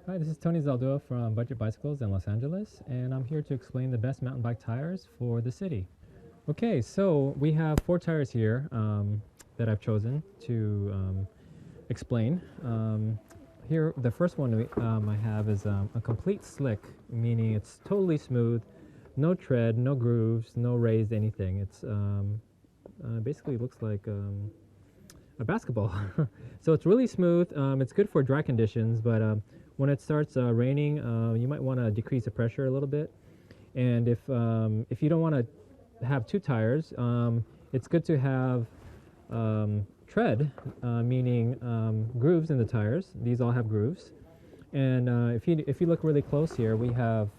Hi, this is Tony Zaldua from Budget Bicycles in Los Angeles, and I'm here to explain the best mountain bike tires for the city. Okay, so we have four tires here that I've chosen to explain. Here, the first one I have is a complete slick, meaning it's totally smooth, no tread, no grooves, no raised anything. It's basically looks like a basketball. So it's really smooth. It's good for dry conditions, but when it starts raining, you might want to decrease the pressure a little bit. And if you don't want to have two tires, it's good to have tread, meaning grooves in the tires. These all have grooves. And if you look really close here, we have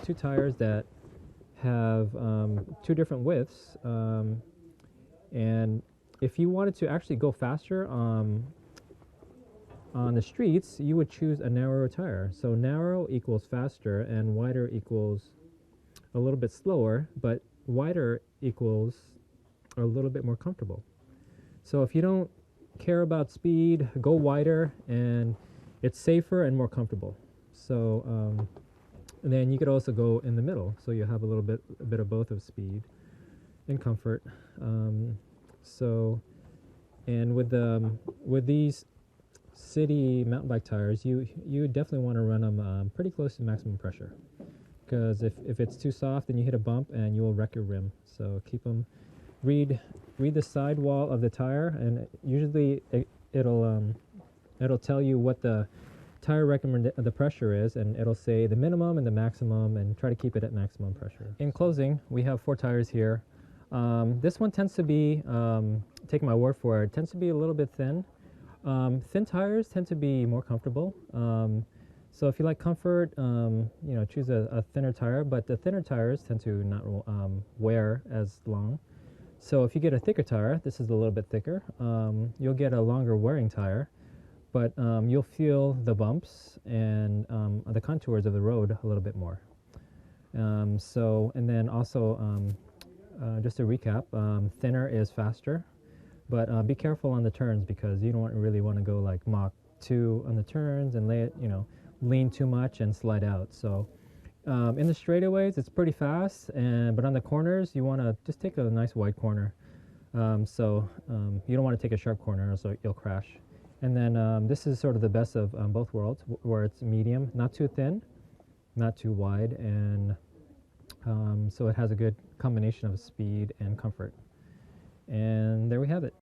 two tires that have two different widths. And if you wanted to actually go faster on the streets, you would choose a narrower tire. So narrow equals faster, and wider equals a little bit slower, but wider equals a little bit more comfortable. So if you don't care about speed, go wider, and it's safer and more comfortable. So and then you could also go in the middle, so you have a bit of both of speed and comfort. So, and with these city mountain bike tires, you definitely want to run them pretty close to maximum pressure, because if it's too soft, then you hit a bump and you will wreck your rim. So keep them. Read the sidewall of the tire, and usually it'll tell you what the the pressure is, and it'll say the minimum and the maximum, and try to keep it at maximum pressure. In closing, we have four tires here. This one tends to be, take my word for it, tends to be a little bit thin. Thin tires tend to be more comfortable. So if you like comfort, choose a thinner tire, but the thinner tires tend to not wear as long. So if you get a thicker tire, this is a little bit thicker, you'll get a longer wearing tire, but you'll feel the bumps and the contours of the road a little bit more. And then also, just to recap, thinner is faster, but be careful on the turns, because you don't really want to go like Mach 2 on the turns and lean too much and slide out. So in the straightaways, it's pretty fast, but on the corners, you want to just take a nice wide corner. You don't want to take a sharp corner, so you'll crash. And then this is sort of the best of both worlds, where it's medium, not too thin, not too wide, and so it has a good combination of speed and comfort. And there we have it.